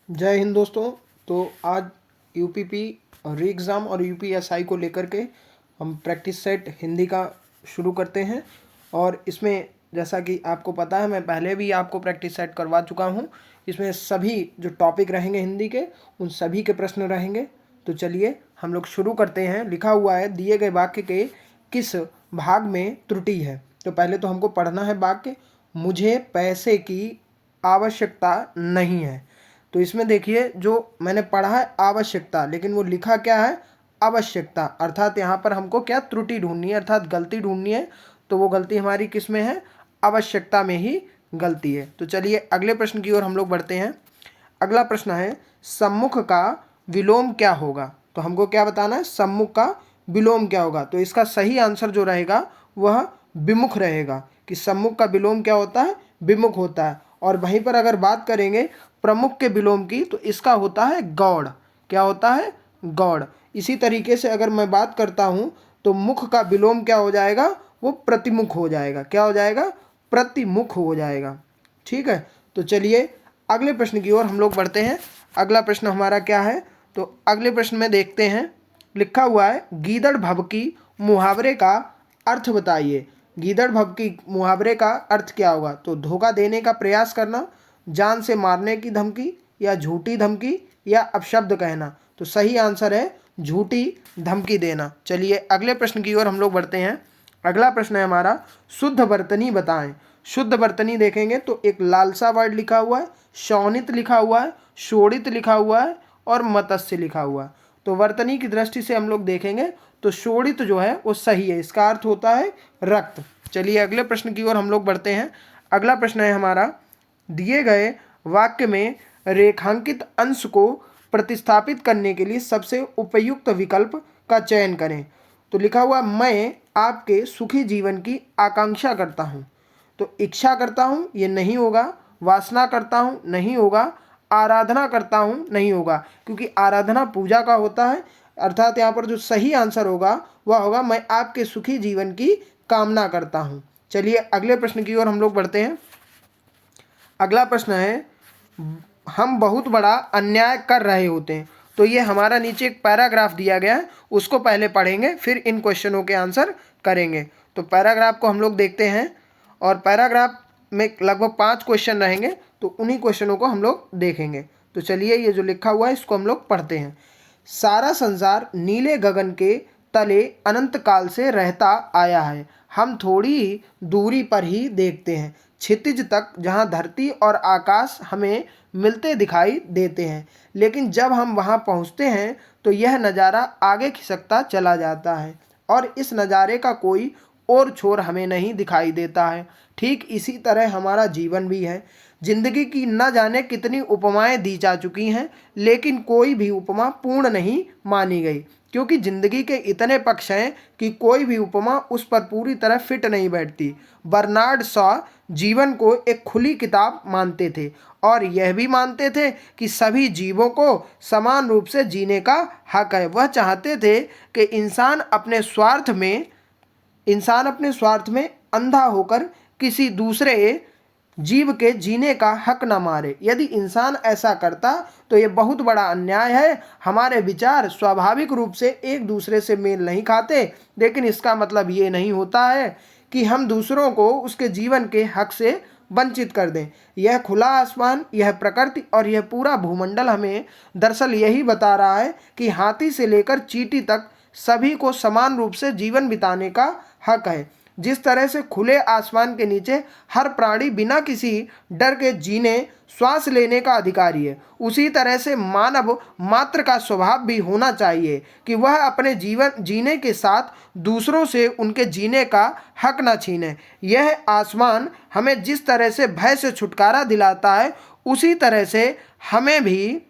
जय हिंद दोस्तों। तो आज यूपीपी री एग्ज़ाम और यूपीएसआई को लेकर के हम प्रैक्टिस सेट हिंदी का शुरू करते हैं। और इसमें जैसा कि आपको पता है, मैं पहले भी आपको प्रैक्टिस सेट करवा चुका हूँ। इसमें सभी जो टॉपिक रहेंगे हिंदी के, उन सभी के प्रश्न रहेंगे। तो चलिए हम लोग शुरू करते हैं। लिखा हुआ है, दिए गए वाक्य के किस भाग में त्रुटि है। तो पहले तो हमको पढ़ना है वाक्य, मुझे पैसे की आवश्यकता नहीं है। तो इसमें देखिए, जो मैंने पढ़ा है आवश्यकता, लेकिन वो लिखा क्या है, आवश्यकता। अर्थात यहाँ पर हमको क्या त्रुटि ढूंढनी है, अर्थात गलती ढूंढनी है। तो वो गलती हमारी किस में है, आवश्यकता में ही गलती है। तो चलिए अगले प्रश्न की ओर हम लोग बढ़ते हैं। अगला प्रश्न है, सम्मुख का विलोम क्या होगा। तो हमको क्या बताना है, सम्मुख का विलोम क्या होगा। तो इसका सही आंसर जो रहेगा वह विमुख रहेगा, कि सम्मुख का विलोम क्या होता है, विमुख होता है। और वहीं पर अगर बात करेंगे प्रमुख के विलोम की, तो इसका होता है गौड़। क्या होता है, गौड़। इसी तरीके से अगर मैं बात करता हूँ तो मुख का विलोम क्या हो जाएगा, वो प्रतिमुख हो जाएगा। क्या हो जाएगा, प्रतिमुख हो जाएगा। ठीक है। तो चलिए अगले प्रश्न की ओर हम लोग बढ़ते हैं। अगला प्रश्न हमारा क्या है, तो अगले प्रश्न में देखते हैं। लिखा हुआ है, गीदड़ भभकी मुहावरे का अर्थ बताइए। गीदड़ भभकी मुहावरे का अर्थ क्या होगा। तो धोखा देने का प्रयास करना, जान से मारने की धमकी, या झूठी धमकी, या अपशब्द कहना। तो सही आंसर है झूठी धमकी देना। चलिए अगले प्रश्न की ओर हम लोग बढ़ते हैं। अगला प्रश्न है हमारा, शुद्ध वर्तनी बताएं। शुद्ध वर्तनी देखेंगे तो एक लालसा वर्ड लिखा हुआ है, शौनित लिखा हुआ है, शोणित लिखा हुआ है, और मत्स्य लिखा हुआ है। तो वर्तनी की दृष्टि से हम लोग देखेंगे तो शोणित जो है वो सही है, इसका अर्थ होता है रक्त। चलिए अगले प्रश्न की ओर हम लोग बढ़ते हैं। अगला प्रश्न है हमारा, दिए गए वाक्य में रेखांकित अंश को प्रतिस्थापित करने के लिए सबसे उपयुक्त विकल्प का चयन करें। तो लिखा हुआ, मैं आपके सुखी जीवन की आकांक्षा करता हूँ। तो इच्छा करता हूँ ये नहीं होगा, वासना करता हूँ नहीं होगा, आराधना करता हूँ नहीं होगा, क्योंकि आराधना पूजा का होता है। अर्थात यहाँ पर जो सही आंसर होगा वह होगा, मैं आपके सुखी जीवन की कामना करता हूँ। चलिए अगले प्रश्न की ओर हम लोग बढ़ते हैं। अगला प्रश्न है, हम बहुत बड़ा अन्याय कर रहे होते हैं। तो ये हमारा नीचे एक पैराग्राफ दिया गया है, उसको पहले पढ़ेंगे फिर इन क्वेश्चनों के आंसर करेंगे। तो पैराग्राफ को हम लोग देखते हैं, और पैराग्राफ में लगभग 5 क्वेश्चन रहेंगे, तो उन्हीं क्वेश्चनों को हम लोग देखेंगे। तो चलिए ये जो लिखा हुआ है इसको हम लोग पढ़ते हैं। सारा संसार नीले गगन के तले अनंत काल से रहता आया है, हम थोड़ी दूरी पर ही देखते हैं, क्षितिज तक, जहाँ धरती और आकाश हमें मिलते दिखाई देते हैं। लेकिन जब हम वहाँ पहुँचते हैं तो यह नज़ारा आगे खिसकता चला जाता है, और इस नज़ारे का कोई और छोर हमें नहीं दिखाई देता है। ठीक इसी तरह हमारा जीवन भी है। जिंदगी की न जाने कितनी उपमाएं दी जा चुकी हैं, लेकिन कोई भी उपमा पूर्ण नहीं मानी गई, क्योंकि जिंदगी के इतने पक्ष हैं कि कोई भी उपमा उस पर पूरी तरह फिट नहीं बैठती। बर्नार्ड शॉ जीवन को एक खुली किताब मानते थे, और यह भी मानते थे कि सभी जीवों को समान रूप से जीने का हक है। वह चाहते थे कि इंसान अपने स्वार्थ में अंधा होकर किसी दूसरे जीव के जीने का हक न मारे। यदि इंसान ऐसा करता तो ये बहुत बड़ा अन्याय है। हमारे विचार स्वाभाविक रूप से एक दूसरे से मेल नहीं खाते, लेकिन इसका मतलब ये नहीं होता है कि हम दूसरों को उसके जीवन के हक से वंचित कर दें। यह खुला आसमान, यह प्रकृति और यह पूरा भूमंडल हमें दरअसल यही बता रहा है कि हाथी से लेकर चींटी तक सभी को समान रूप से जीवन बिताने का हक है। जिस तरह से खुले आसमान के नीचे हर प्राणी बिना किसी डर के जीने श्वास लेने का अधिकारी है, उसी तरह से मानव मात्र का स्वभाव भी होना चाहिए कि वह अपने जीवन जीने के साथ दूसरों से उनके जीने का हक न छीने। यह आसमान हमें जिस तरह से भय से छुटकारा दिलाता है, उसी तरह से हमें भी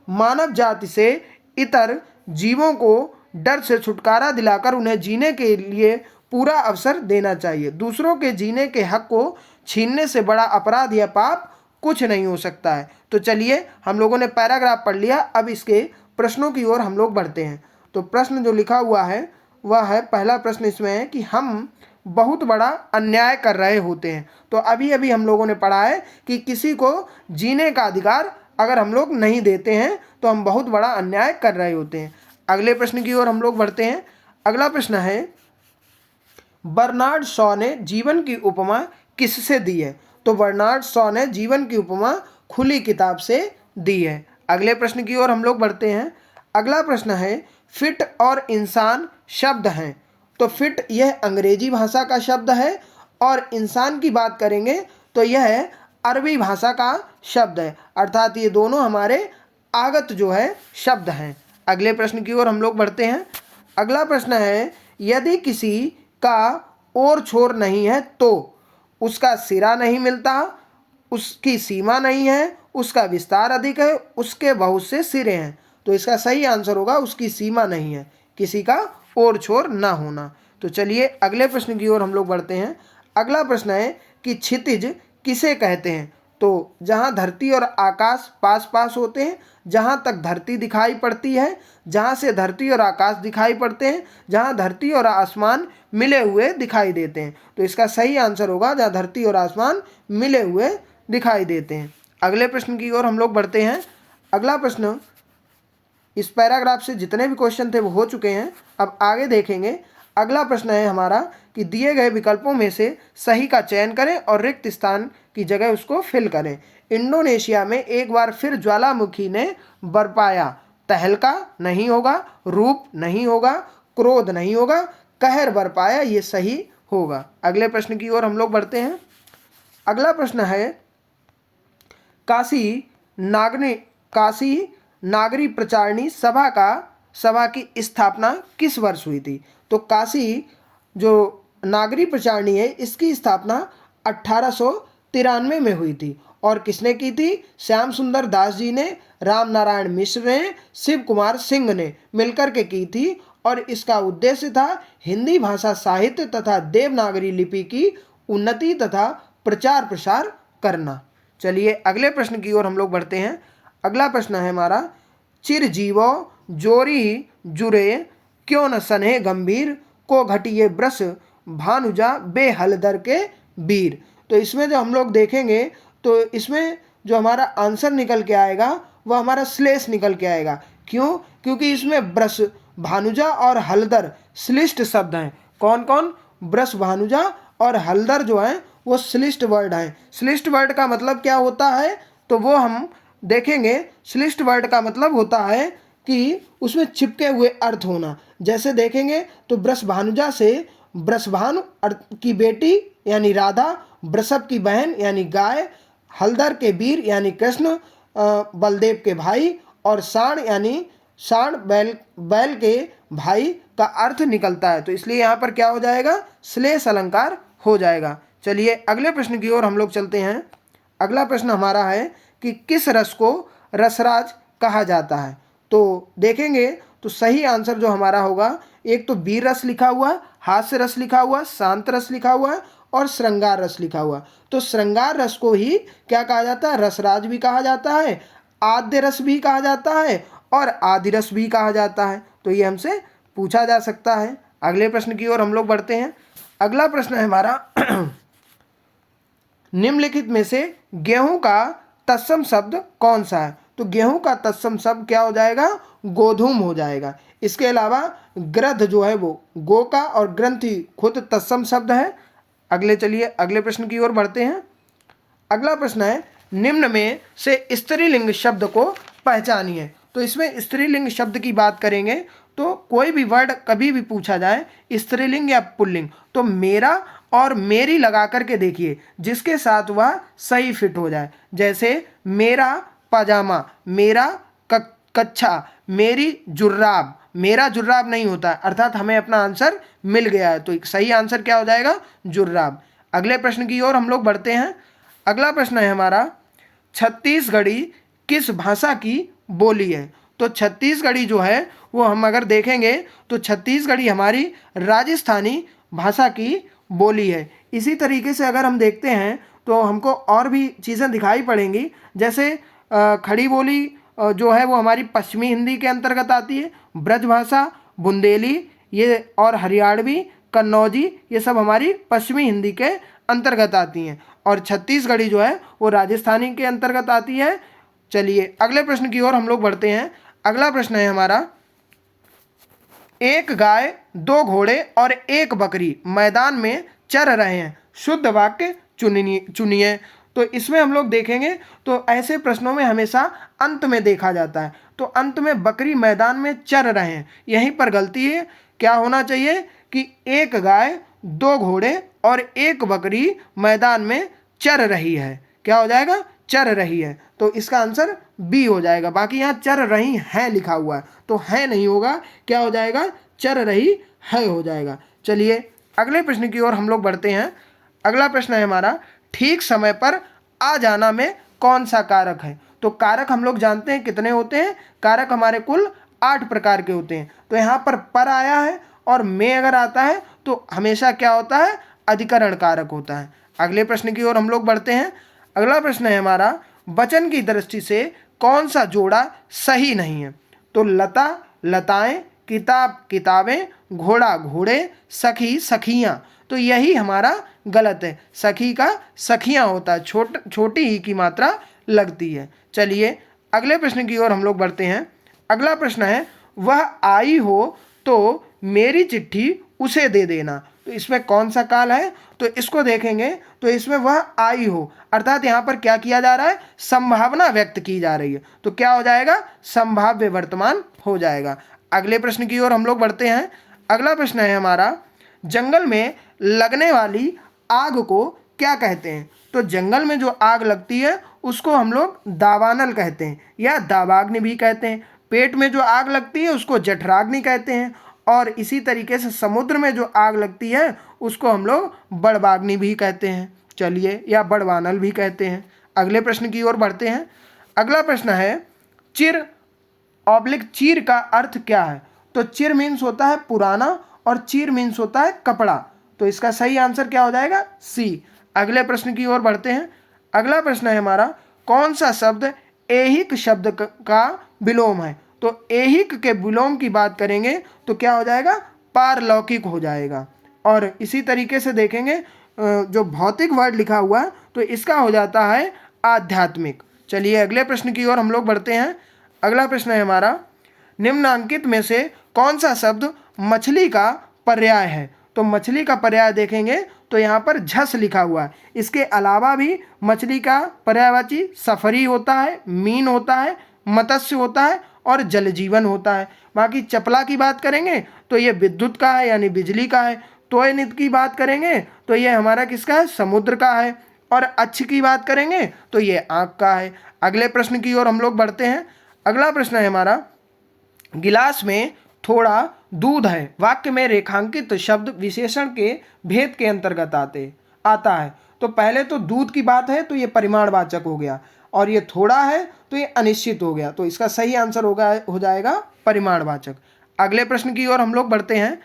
मानव जाति से इतर जीवों को डर से छुटकारा दिलाकर उन्हें जीने के लिए पूरा अवसर देना चाहिए। दूसरों के जीने के हक को छीनने से बड़ा अपराध या पाप कुछ नहीं हो सकता है। तो चलिए हम लोगों ने पैराग्राफ पढ़ लिया, अब इसके प्रश्नों की ओर हम लोग बढ़ते हैं। तो प्रश्न जो लिखा हुआ है वह है, पहला प्रश्न इसमें है कि हम बहुत बड़ा अन्याय कर रहे होते हैं। तो अभी अभी हम लोगों ने पढ़ा है कि किसी को जीने का अधिकार अगर हम लोग नहीं देते हैं तो हम बहुत बड़ा अन्याय कर रहे होते हैं। अगले प्रश्न की ओर हम लोग बढ़ते हैं। अगला प्रश्न है, बर्नार्ड शॉ ने जीवन की उपमा किससे दी है? तो बर्नार्ड शॉ ने जीवन की उपमा खुली किताब से दी है। अगले प्रश्न की ओर हम लोग बढ़ते हैं। अगला प्रश्न है, फिट और इंसान शब्द हैं। तो फिट यह अंग्रेजी भाषा का शब्द है और इंसान की बात करेंगे तो यह अरबी भाषा का शब्द है, अर्थात ये दोनों हमारे आगत जो है शब्द हैं। अगले प्रश्न की ओर हम लोग बढ़ते हैं। अगला प्रश्न है, यदि किसी का और छोर नहीं है तो उसका सिरा नहीं मिलता, उसकी सीमा नहीं है, उसका विस्तार अधिक है, उसके बहुत से सिरे हैं। तो इसका सही आंसर होगा उसकी सीमा नहीं है, किसी का और छोर ना होना। तो चलिए अगले प्रश्न की ओर हम लोग बढ़ते हैं। अगला प्रश्न है कि क्षितिज किसे कहते हैं? तो जहाँ धरती और आकाश पास पास होते हैं, जहाँ तक धरती दिखाई पड़ती है, जहाँ से धरती और आकाश दिखाई पड़ते हैं, जहाँ धरती और आसमान मिले हुए दिखाई देते हैं। तो इसका सही आंसर होगा जहाँ धरती और आसमान मिले हुए दिखाई देते हैं। अगले प्रश्न की ओर हम लोग बढ़ते हैं। अगला प्रश्न, इस पैराग्राफ से जितने भी क्वेश्चन थे वो हो चुके हैं, अब आगे देखेंगे। अगला प्रश्न है हमारा कि दिए गए विकल्पों में से सही का चयन करें और रिक्त स्थान की जगह उसको फिल करें। इंडोनेशिया में एक बार फिर ज्वालामुखी ने बरपाया। तहलका नहीं होगा, रूप नहीं होगा, क्रोध नहीं होगा, कहर बरपाया ये सही होगा। अगले प्रश्न की ओर हम लोग बढ़ते हैं। अगला प्रश्न है, काशी नागरी प्रचारणी सभा की स्थापना किस वर्ष हुई थी? तो काशी जो नागरी प्रचारणी है इसकी स्थापना 1893 में हुई थी। और किसने की थी? श्याम सुंदर दास जी ने, राम नारायण मिश्र ने, शिव कुमार सिंह ने मिलकर के की थी। और इसका उद्देश्य था हिंदी भाषा साहित्य तथा देवनागरी लिपि की उन्नति तथा प्रचार प्रसार करना। चलिए अगले प्रश्न की ओर हम लोग बढ़ते हैं। अगला प्रश्न है हमारा, चिरजीवो जोरी जुरे क्यों न सने गंभीर को घटिए ब्रस भानुजा बेहलदर के वीर। तो इसमें जो हम लोग देखेंगे तो इसमें जो हमारा आंसर निकल के आएगा वह हमारा श्लेष निकल के आएगा। क्यों? क्योंकि इसमें ब्रस, भानुजा और हलदर श्लिष्ट शब्द हैं। कौन कौन? ब्रस, भानुजा और हलदर जो हैं वो श्लिष्ट वर्ड हैं। श्लिष्ट वर्ड का मतलब क्या होता है तो वो हम देखेंगे। श्लिष्ट वर्ड का मतलब होता है कि उसमें चिपके हुए अर्थ होना। जैसे देखेंगे तो ब्रस भानुजा से ब्रसभानु की बेटी यानी राधा, वृषभ की बहन यानी गाय, हलदर के वीर यानी कृष्ण बलदेव के भाई, और साण यानी साण बैल के भाई का अर्थ निकलता है। तो इसलिए यहाँ पर क्या हो जाएगा? श्लेष अलंकार हो जाएगा। चलिए अगले प्रश्न की ओर हम लोग चलते हैं। अगला प्रश्न हमारा है कि किस रस को रसराज कहा जाता है? तो देखेंगे तो सही आंसर जो हमारा होगा, एक तो वीर रस लिखा हुआ, हास्य रस लिखा हुआ, शांत रस लिखा हुआ और श्रृंगार रस लिखा हुआ। तो श्रृंगार रस को ही क्या कहा जाता है? रसराज भी कहा जाता है, आद्य रस भी कहा जाता है और आदि रस भी कहा जाता है। तो ये हमसे पूछा जा सकता है। अगले प्रश्न की ओर हम लोग बढ़ते हैं। अगला प्रश्न है हमारा निम्नलिखित में से गेहूं का तत्सम शब्द कौन सा है? तो गेहूं का तत्सम शब्द क्या हो जाएगा? गोधूम हो जाएगा। इसके अलावा ग्रंथ जो है वो गो का और ग्रंथि खुद तत्सम शब्द है। चलिए अगले प्रश्न की ओर बढ़ते हैं। अगला प्रश्न है, निम्न में से स्त्रीलिंग शब्द को पहचानिए। तो इसमें स्त्रीलिंग शब्द की बात करेंगे तो कोई भी वर्ड कभी भी पूछा जाए स्त्रीलिंग या पुल्लिंग तो मेरा और मेरी लगा करके देखिए जिसके साथ वह सही फिट हो जाए। जैसे मेरा पाजामा, मेरा कच्छा, मेरी जुर्राब। मेरा जुर्राब नहीं होता, अर्थात हमें अपना आंसर मिल गया है। तो सही आंसर क्या हो जाएगा? जुर्राब। अगले प्रश्न की ओर हम लोग बढ़ते हैं। अगला प्रश्न है हमारा, छत्तीसगढ़ी किस भाषा की बोली है? तो छत्तीसगढ़ी जो है वो हम अगर देखेंगे तो छत्तीसगढ़ी हमारी राजस्थानी भाषा की बोली है। इसी तरीके से अगर हम देखते हैं तो हमको और भी चीज़ें दिखाई पड़ेंगी। जैसे खड़ी बोली जो है वो हमारी पश्चिमी हिंदी के अंतर्गत आती है। ब्रजभाषा, बुंदेली ये और हरियाणवी, कन्नौजी ये सब हमारी पश्चिमी हिंदी के अंतर्गत आती हैं। और छत्तीसगढ़ी जो है वो राजस्थानी के अंतर्गत आती है। चलिए अगले प्रश्न की ओर हम लोग बढ़ते हैं। अगला प्रश्न है हमारा, एक गाय, दो घोड़े और एक बकरी मैदान में चर रहे हैं, शुद्ध वाक्य चुनिए। तो इसमें हम लोग देखेंगे तो ऐसे प्रश्नों में हमेशा अंत में देखा जाता है। तो अंत में बकरी मैदान में चर रहे हैं, यहीं पर गलती है। क्या होना चाहिए कि एक गाय, दो घोड़े और एक बकरी मैदान में चर रही है। क्या हो जाएगा? चर रही है। तो इसका आंसर बी हो जाएगा। बाकी यहाँ चर रही है लिखा हुआ है, तो है नहीं होगा। क्या हो जाएगा? चर रही है हो जाएगा। चलिए अगले प्रश्न की ओर हम लोग बढ़ते हैं। अगला प्रश्न है हमारा, ठीक समय पर आ जाना में कौन सा कारक है? तो कारक हम लोग जानते हैं कितने होते हैं। कारक हमारे कुल 8 प्रकार के होते हैं। तो यहाँ पर आया है और में अगर आता है तो हमेशा क्या होता है? अधिकरण कारक होता है। अगले प्रश्न की ओर हम लोग बढ़ते हैं। अगला प्रश्न है हमारा, वचन की दृष्टि से कौन सा जोड़ा सही नहीं है? तो लता, लताएं, किताब, किताबें, घोड़ा, घोड़े, सखी, सखियां। तो यही हमारा गलत है। सखी का सखियां होता है, छोटी ही की मात्रा लगती है। चलिए अगले प्रश्न की ओर हम लोग बढ़ते हैं। अगला प्रश्न है, वह आई हो तो मेरी चिट्ठी उसे दे देना। तो इसमें कौन सा काल है? तो इसको देखेंगे तो इसमें वह आई हो, अर्थात यहाँ पर क्या किया जा रहा है? संभावना व्यक्त की जा रही है। तो क्या हो जाएगा? संभाव्य वर्तमान हो जाएगा। अगले प्रश्न की ओर हम लोग बढ़ते हैं। अगला प्रश्न है हमारा, जंगल में लगने वाली आग को क्या कहते हैं? तो जंगल में जो आग लगती है उसको हम लोग दावानल कहते हैं या दावाग्नि भी कहते हैं। पेट में जो आग लगती है उसको जठराग्नि कहते हैं। और इसी तरीके से समुद्र में जो आग लगती है उसको हम लोग बड़वाग्नि भी कहते हैं। चलिए, या बड़वानल भी कहते हैं। अगले प्रश्न की ओर बढ़ते हैं। अगला प्रश्न है, चिर ऑब्लिक चीर का अर्थ क्या है? तो चिर मीन्स होता है पुराना और चीर मीन्स होता है कपड़ा। तो इसका सही आंसर क्या हो जाएगा? सी। अगले प्रश्न की ओर बढ़ते हैं। अगला प्रश्न है हमारा, कौन सा शब्द ऐहिक शब्द का विलोम है? तो ऐहिक के विलोम की बात करेंगे तो क्या हो जाएगा? पारलौकिक हो जाएगा। और इसी तरीके से देखेंगे जो भौतिक वर्ड लिखा हुआ है तो इसका हो जाता है आध्यात्मिक। चलिए अगले प्रश्न की ओर हम लोग बढ़ते हैं। अगला प्रश्न है हमारा, निम्नांकित में से कौन सा शब्द मछली का पर्याय है? तो मछली का पर्याय देखेंगे तो यहाँ पर झस लिखा हुआ है। इसके अलावा भी मछली का पर्यायवाची सफरी होता है, मीन होता है, मत्स्य होता है और जलजीवन होता है। बाकी चपला की बात करेंगे तो ये विद्युत का है यानी बिजली का है। तोयनित की बात करेंगे तो ये हमारा किसका है? समुद्र का है। और अच्छ की बात करेंगे तो ये आँख का है। अगले प्रश्न की ओर हम लोग बढ़ते हैं। अगला प्रश्न है हमारा, गिलास में थोड़ा दूध है, वाक्य में रेखांकित शब्द विशेषण के भेद के अंतर्गत आता है। तो पहले तो दूध की बात है तो ये परिमाणवाचक हो गया, और ये थोड़ा है तो ये अनिश्चित हो गया। तो इसका सही आंसर हो जाएगा परिमाणवाचक। अगले प्रश्न की ओर हम लोग बढ़ते हैं।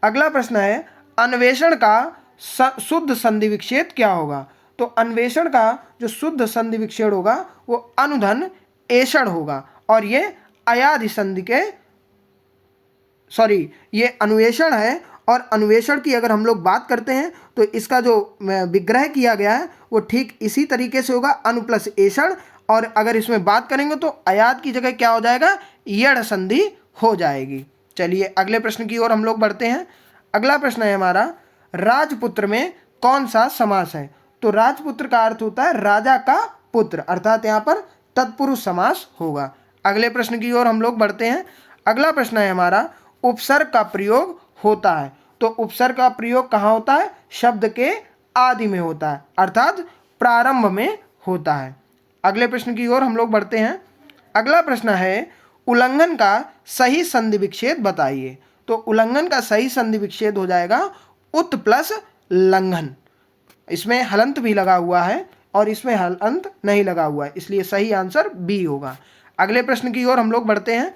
अगला प्रश्न है, अन्वेषण का शुद्ध संधि विच्छेद क्या होगा? तो अन्वेषण का जो शुद्ध संधि विच्छेद होगा वो अनुधन ऐषण होगा, और ये अयादि संधि के ये अन्वेषण है। और अन्वेषण की अगर हम लोग बात करते हैं तो इसका जो विग्रह किया गया है वो ठीक इसी तरीके से होगा, अनु प्लस ऐषण। और अगर इसमें बात करेंगे तो अयाद की जगह क्या हो जाएगा? यड़ संधि हो जाएगी। चलिए अगले प्रश्न की ओर हम लोग बढ़ते हैं। अगला प्रश्न है हमारा, राजपुत्र में कौन सा समास है? तो राजपुत्र का अर्थ होता है राजा का पुत्र, अर्थात यहाँ पर तत्पुरुष समास होगा। अगले प्रश्न की ओर हम लोग बढ़ते हैं। अगला प्रश्न है हमारा, उपसर्ग का प्रयोग होता है। तो उपसर्ग का प्रयोग कहाँ होता है? शब्द के आदि में होता है, अर्थात प्रारंभ में होता है। अगले प्रश्न की ओर हम लोग बढ़ते हैं। अगला प्रश्न है, उल्लंघन का सही संधि विच्छेद बताइए। तो उल्लंघन का सही संधि विच्छेद हो जाएगा उत प्लस लंघन। इसमें हलंत भी लगा हुआ है और इसमें हलंत नहीं लगा हुआ है, इसलिए सही आंसर बी होगा। अगले प्रश्न की ओर हम लोग बढ़ते हैं।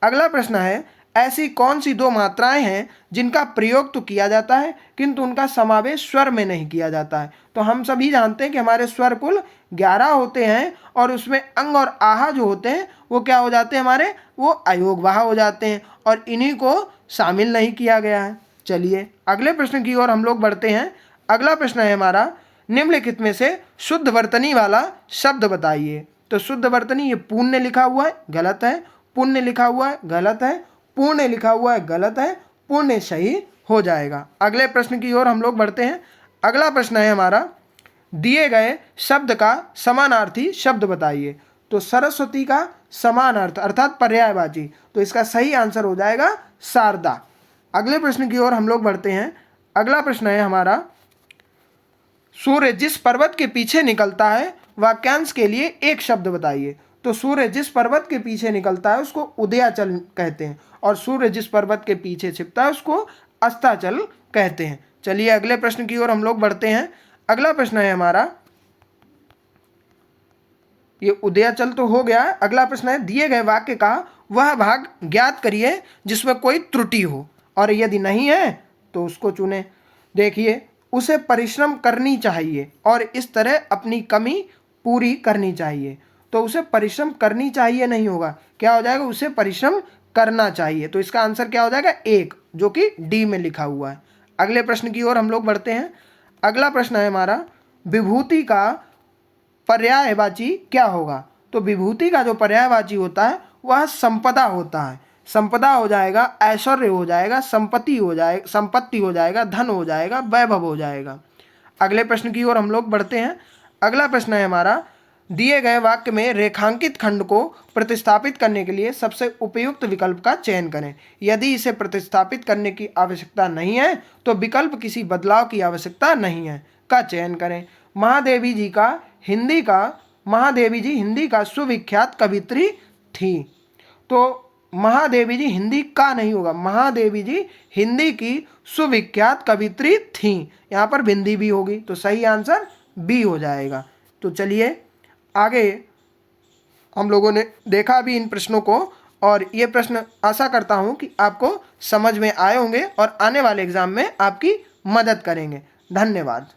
अगला प्रश्न है, ऐसी कौन सी दो मात्राएं हैं जिनका प्रयोग तो किया जाता है किंतु उनका समावेश स्वर में नहीं किया जाता है? तो हम सभी जानते हैं कि हमारे स्वर कुल 11 होते हैं और उसमें अंग और आहा जो होते हैं वो क्या हो जाते हैं? हमारे वो अयोगवाह हो जाते हैं, और इन्हीं को शामिल नहीं किया गया है। चलिए अगले प्रश्न की ओर हम लोग बढ़ते हैं। अगला प्रश्न है हमारा, निम्नलिखित में से शुद्ध वर्तनी वाला शब्द बताइए। तो शुद्ध वर्तनी ये पुण्य लिखा हुआ है, गलत है। पुण्य लिखा हुआ है, गलत है। पुण्य लिखा हुआ है, गलत है। पुण्य सही हो जाएगा। अगले प्रश्न की ओर हम लोग बढ़ते हैं। अगला प्रश्न है हमारा, दिए गए शब्द का समानार्थी शब्द बताइए। तो सरस्वती का समान अर्थ अर्थात पर्यायवाची, तो इसका सही आंसर हो जाएगा शारदा। अगले प्रश्न की ओर हम लोग बढ़ते हैं। अगला प्रश्न है हमारा, सूर्य जिस पर्वत के पीछे निकलता है वाक्यांश के लिए एक शब्द बताइए। तो सूर्य जिस पर्वत के पीछे निकलता है उसको उदयाचल कहते हैं, और सूर्य जिस पर्वत के पीछे छिपता है उसको अस्ताचल कहते हैं। चलिए अगले प्रश्न की ओर हम लोग बढ़ते हैं। अगला प्रश्न है हमारा, ये उदयाचल तो हो गया। अगला प्रश्न है, दिए गए वाक्य का वह भाग ज्ञात करिए जिसमें कोई त्रुटि हो, और यदि नहीं है तो उसको चुने। देखिए, उसे परिश्रम करनी चाहिए और इस तरह अपनी कमी पूरी करनी चाहिए। तो उसे परिश्रम करनी चाहिए नहीं होगा, क्या हो जाएगा, उसे परिश्रम करना चाहिए। तो इसका आंसर क्या हो जाएगा, एक, जो कि डी में लिखा हुआ है। अगले प्रश्न की ओर हम लोग बढ़ते हैं। अगला प्रश्न है हमारा, विभूति का पर्यायवाची क्या होगा। तो विभूति का जो पर्यायवाची होता है वह संपदा होता है। संपदा हो जाएगा, ऐश्वर्य हो जाएगा, संपत्ति हो जाएगा, धन हो जाएगा, वैभव हो जाएगा। अगले प्रश्न की ओर हम लोग बढ़ते हैं। अगला प्रश्न है हमारा, दिए गए वाक्य में रेखांकित खंड को प्रतिस्थापित करने के लिए सबसे उपयुक्त विकल्प का चयन करें। यदि इसे प्रतिस्थापित करने की आवश्यकता नहीं है तो विकल्प किसी बदलाव की आवश्यकता नहीं है का चयन करें। महादेवी जी हिंदी का सुविख्यात कवित्री थी। तो महादेवी जी हिंदी का नहीं होगा, महादेवी जी हिंदी की सुविख्यात कवित्री थी। यहाँ पर बिंदी भी होगी, तो सही आंसर बी हो जाएगा। तो चलिए आगे, हम लोगों ने देखा अभी इन प्रश्नों को, और ये प्रश्न आशा करता हूँ कि आपको समझ में आए होंगे और आने वाले एग्जाम में आपकी मदद करेंगे। धन्यवाद।